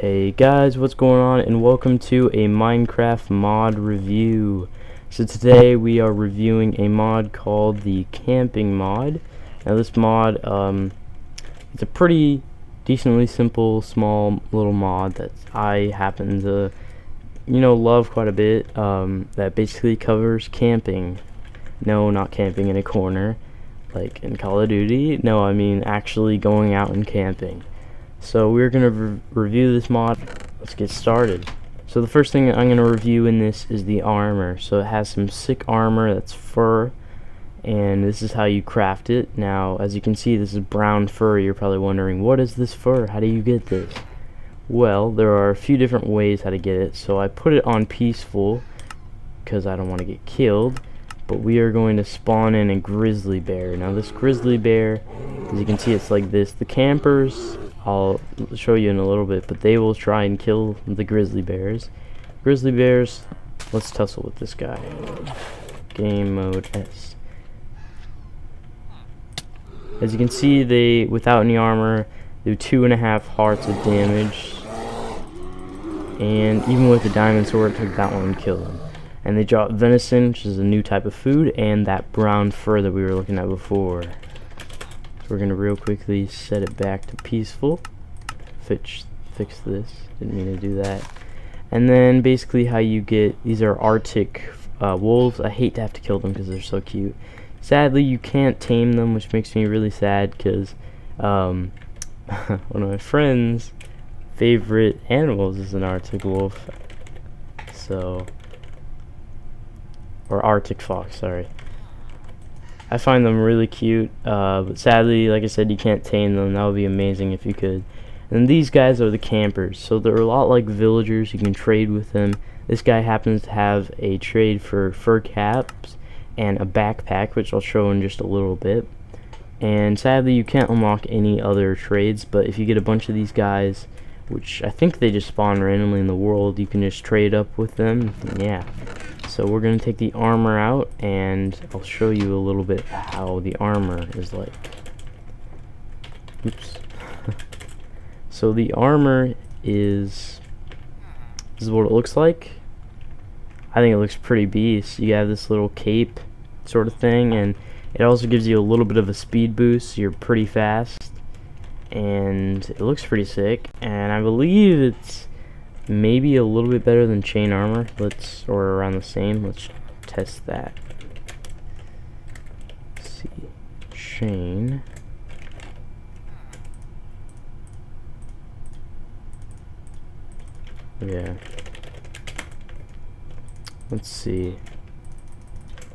Hey guys, what's going on, and welcome to a Minecraft mod review. So today we are reviewing a mod called the camping mod. Now this mod, it's a pretty decently simple, small little mod that I happen to, love quite a bit. That basically covers camping. No, not camping in a corner, like in Call of Duty. No, I mean actually going out and camping. So we're going to review this mod. Let's get started. So the first thing I'm going to review in this is the armor. So it has some sick armor that's fur, and this is how you craft it. Now as you can see, this is brown fur. You're probably wondering, what is this fur? How do you get this? Well, there are a few different ways how to get it. So I put it on peaceful because I don't want to get killed, but we are going to spawn in a grizzly bear. Now this grizzly bear, as you can see, it's like this. The campers, I'll show you in a little bit, but they will try and kill the grizzly bears. Grizzly bears, let's tussle with this guy. Game mode S. As you can see, they, without any armor, do 2.5 hearts of damage. And even with the diamond sword, it took that one and killed him. And they drop venison, which is a new type of food, and that brown fur that we were looking at before. We're gonna real quickly set it back to peaceful. Fix this. Didn't mean to do that. And then basically how you get, these are Arctic wolves. I hate to have to kill them because they're so cute. Sadly, you can't tame them, which makes me really sad because one of my friends' favorite animals is an Arctic wolf. So, or Arctic fox, sorry. I find them really cute, but sadly, like I said, you can't tame them. That would be amazing if you could. And these guys are the campers, so they're a lot like villagers. You can trade with them. This guy happens to have a trade for fur caps and a backpack, which I'll show in just a little bit. And sadly, you can't unlock any other trades, but if you get a bunch of these guys, which I think they just spawn randomly in the world, you can just trade up with them. Yeah. So we're going to take the armor out, and I'll show you a little bit how the armor is like. Oops. So the armor is, this is what it looks like. I think it looks pretty beast. You have this little cape sort of thing, and it also gives you a little bit of a speed boost, so you're pretty fast. And it looks pretty sick, and I believe it's maybe a little bit better than chain armor. Or around the same. Let's test that. Let's see. Chain. Yeah. Let's see.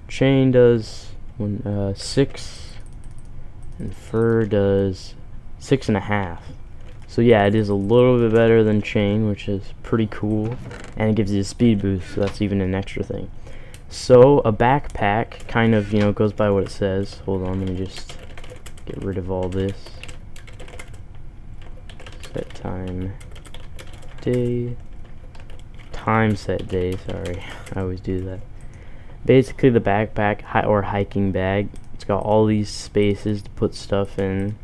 Chain does 6, and fur does 6.5. So yeah, it is a little bit better than chain, which is pretty cool, and it gives you a speed boost, so that's even an extra thing. So a backpack kind of, goes by what it says. Hold on, let me just get rid of all this. Set time day. Time set day, sorry. I always do that. Basically the backpack or hiking bag, it's got all these spaces to put stuff in.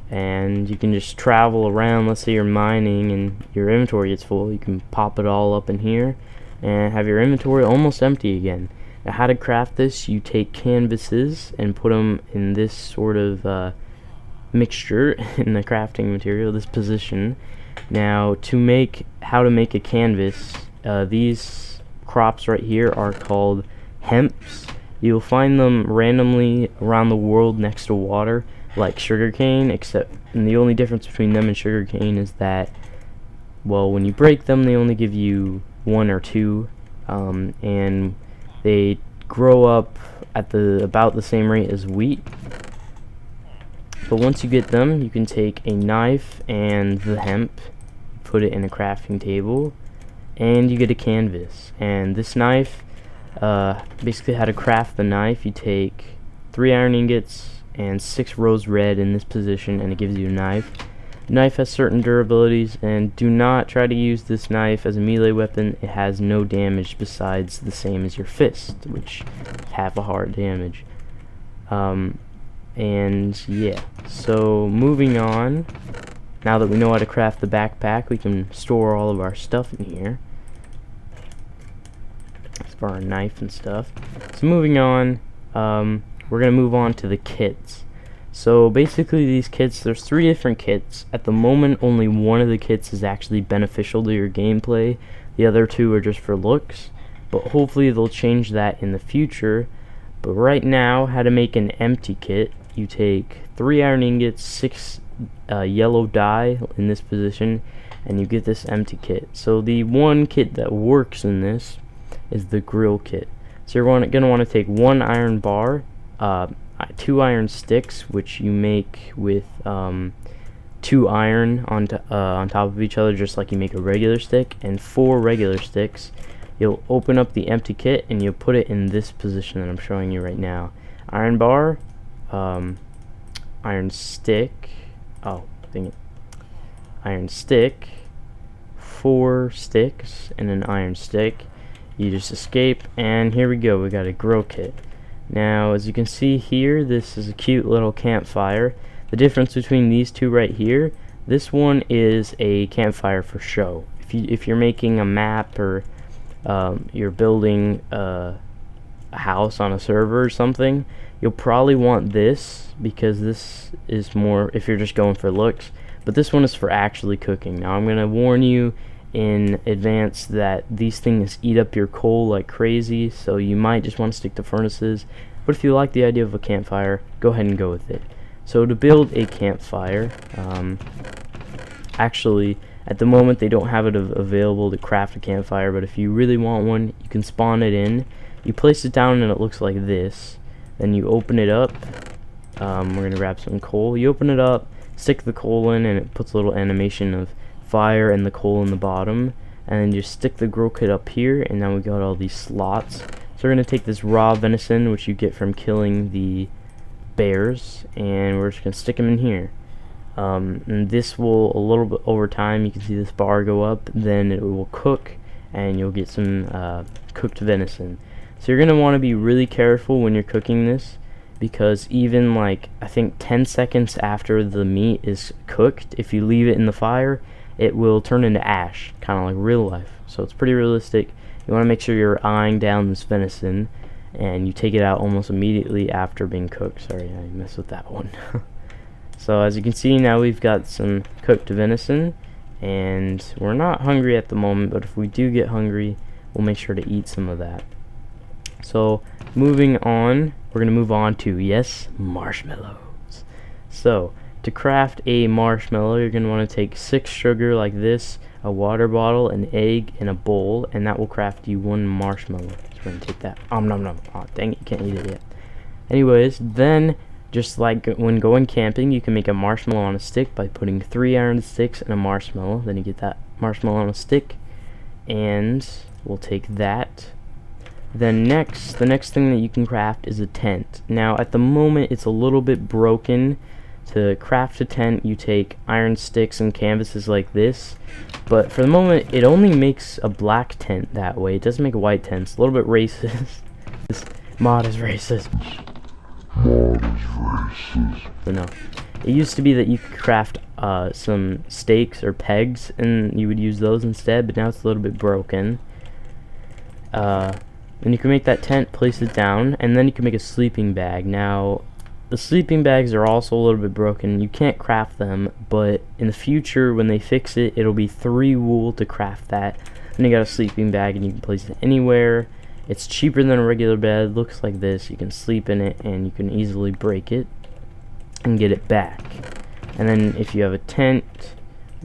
And you can just travel around. Let's say you're mining and your inventory gets full, you can pop it all up in here and have your inventory almost empty again. Now how to craft this, you take canvases and put them in this sort of mixture in the crafting material, this position. Now how to make a canvas, these crops right here are called hemps. You'll find them randomly around the world next to water, like sugarcane, and the only difference between them and sugarcane is that, well, when you break them, they only give you 1 or 2, and they grow up at about the same rate as wheat. But once you get them, you can take a knife and the hemp, put it in a crafting table, and you get a canvas. And this knife, basically how to craft the knife, you take 3 iron ingots and 6 rose red in this position, and it gives you a knife. The knife has certain durabilities, and do not try to use this knife as a melee weapon. It has no damage besides the same as your fist, which half a heart damage. And yeah, so moving on, now that we know how to craft the backpack, we can store all of our stuff in here. As for our knife and stuff. So moving on, we're gonna move on to the kits. So basically these kits, there's 3 different kits. At the moment, only one of the kits is actually beneficial to your gameplay. The other 2 are just for looks, but hopefully they'll change that in the future. But right now, how to make an empty kit: you take 3 iron ingots, 6 yellow dye in this position, and you get this empty kit. So the one kit that works in this is the grill kit. So you're going to want to take 1 iron bar, 2 iron sticks, which you make with 2 iron on top of each other, just like you make a regular stick, and 4 regular sticks. You'll open up the empty kit and you'll put it in this position that I'm showing you right now. Iron bar, iron stick, iron stick, 4 sticks, and an iron stick. You just escape, and here we go, we got a grill kit. Now, as you can see here, this is a cute little campfire. The difference between these 2 right here, this one is a campfire for show. If you're making a map, or you're building a house on a server or something, you'll probably want this, because this is more if you're just going for looks, but this one is for actually cooking. Now, I'm going to warn you in advance that these things eat up your coal like crazy, so you might just want to stick to furnaces. But if you like the idea of a campfire, go ahead and go with it. So to build a campfire, actually at the moment they don't have it available to craft a campfire, but if you really want one, you can spawn it in. You place it down and it looks like this. Then you open it up. We're gonna grab some coal. You open it up, stick the coal in, and it puts a little animation of fire and the coal in the bottom, and then just stick the grill kit up here, and now we got all these slots. So we're gonna take this raw venison, which you get from killing the bears, and we're just gonna stick them in here. And this will, a little bit over time, you can see this bar go up, then it will cook and you'll get some cooked venison. So you're gonna want to be really careful when you're cooking this, because even like I think 10 seconds after the meat is cooked, if you leave it in the fire, it will turn into ash, kind of like real life. So it's pretty realistic. You want to make sure you're eyeing down this venison, and you take it out almost immediately after being cooked. Sorry, I messed with that one. So as you can see, now we've got some cooked venison, and we're not hungry at the moment, but if we do get hungry, we'll make sure to eat some of that. So moving on, we're going to move on to, yes, marshmallows. So to craft a marshmallow, you're going to want to take 6 sugar like this, a water bottle, an egg, and a bowl, and that will craft you 1 marshmallow. So we're going to take that. Nom nom. Oh, dang it, you can't eat it yet. Anyways, then, just like when going camping, you can make a marshmallow on a stick by putting 3 iron sticks and a marshmallow. Then you get that marshmallow on a stick, and we'll take that. Then next, the next thing that you can craft is a tent. Now, at the moment, it's a little bit broken. To craft a tent, you take iron sticks and canvases like this, but for the moment, it only makes a black tent that way. It doesn't make a white tent. It's a little bit racist. This mod is racist. But no, it used to be that you could craft some stakes or pegs, and you would use those instead, but now it's a little bit broken. Then you can make that tent, place it down, and then you can make a sleeping bag. Now, the sleeping bags are also a little bit broken. You can't craft them, but in the future, when they fix it, it'll be 3 wool to craft that. Then you got a sleeping bag, and you can place it anywhere. It's cheaper than a regular bed. Looks like this. You can sleep in it, and you can easily break it and get it back. And then if you have a tent,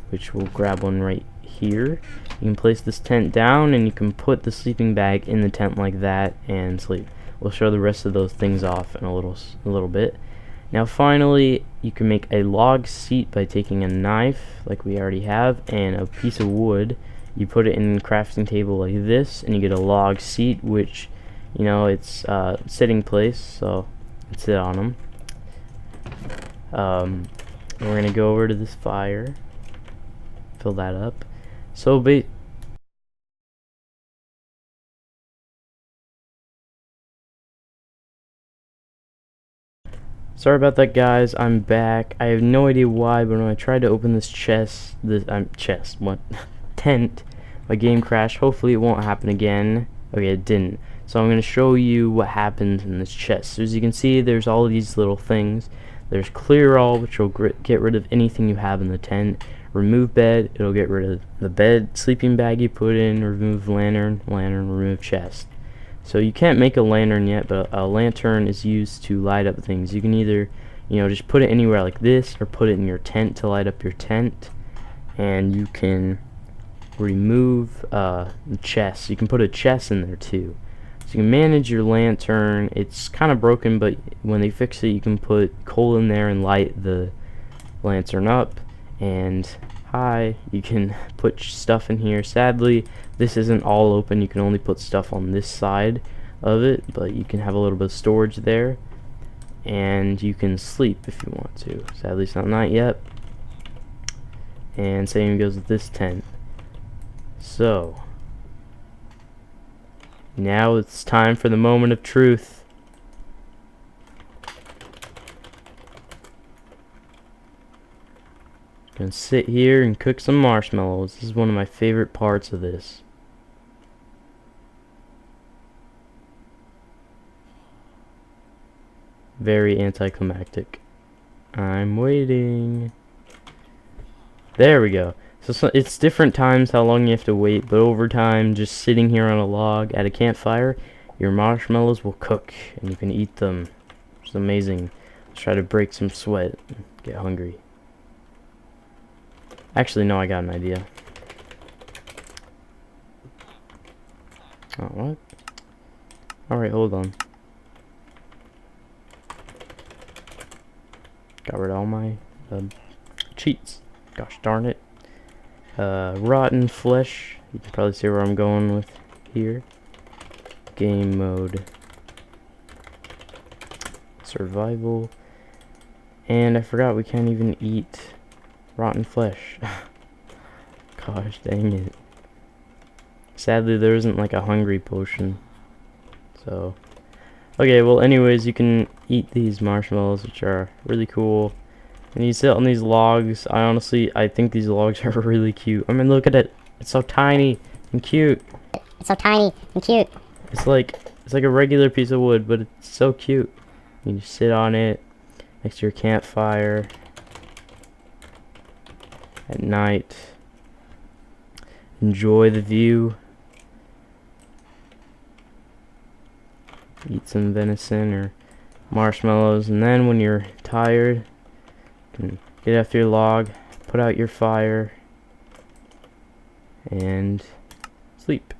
which we'll grab one right here, you can place this tent down, and you can put the sleeping bag in the tent like that and sleep. We'll show the rest of those things off in a little bit. Now finally, you can make a log seat by taking a knife, like we already have, and a piece of wood. You put it in a crafting table like this, and you get a log seat, which, you know, it's sitting place, so you can sit on them. We're gonna go over to this fire, fill that up. Sorry about that, guys. I'm back. I have no idea why, but when I tried to open this tent, my game crashed. Hopefully it won't happen again. Okay, it didn't. So I'm going to show you what happens in this chest. So as you can see, there's all these little things. There's clear all, which will get rid of anything you have in the tent. Remove bed, it'll get rid of the bed, sleeping bag you put in. Remove lantern, remove chest. So you can't make a lantern yet, but a lantern is used to light up things. You can either, just put it anywhere like this, or put it in your tent to light up your tent. And you can remove the chest. You can put a chest in there too. So you can manage your lantern. It's kind of broken, but when they fix it, you can put coal in there and light the lantern up. And you can put stuff in here. Sadly, this isn't all open. You can only put stuff on this side of it, but you can have a little bit of storage there. And you can sleep if you want to. Sadly, it's not night yet. And same goes with this tent. So now it's time for the moment of truth. Gonna sit here and cook some marshmallows. This is one of my favorite parts of this. Very anticlimactic. I'm waiting. There we go. So it's different times how long you have to wait, but over time, just sitting here on a log at a campfire, your marshmallows will cook and you can eat them. It's amazing. Let's try to break some sweat. Get hungry. Actually, no, I got an idea. Oh, what? Alright, hold on. Got rid of all my cheats. Gosh darn it. Rotten flesh. You can probably see where I'm going with here. Game mode. Survival. And I forgot we can't even eat rotten flesh. Gosh dang it. Sadly, there isn't like a hungry potion. So, okay, well anyways, you can eat these marshmallows, which are really cool. And you sit on these logs. I think these logs are really cute. I mean, look at it. It's so tiny and cute. It's so tiny and cute. It's like a regular piece of wood, but it's so cute. You just sit on it next to your campfire at night. Enjoy the view. Eat some venison or marshmallows, and then when you're tired, and get off your log, put out your fire, and sleep.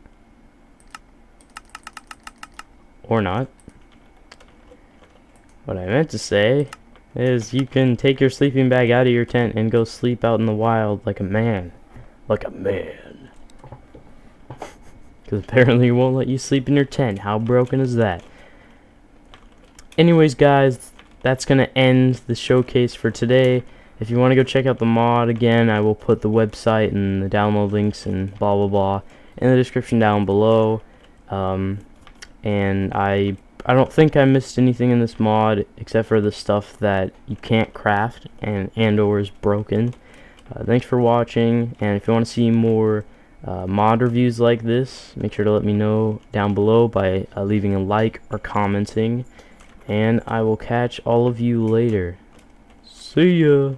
Or not. What I meant to say is you can take your sleeping bag out of your tent and go sleep out in the wild like a man. Like a man. Because apparently it won't let you sleep in your tent. How broken is that? Anyways, guys, that's going to end the showcase for today. If you want to go check out the mod, again, I will put the website and the download links and blah blah blah in the description down below. And I don't think I missed anything in this mod except for the stuff that you can't craft and or is broken. Thanks for watching, and if you want to see more mod reviews like this, make sure to let me know down below by leaving a like or commenting. And I will catch all of you later. See ya!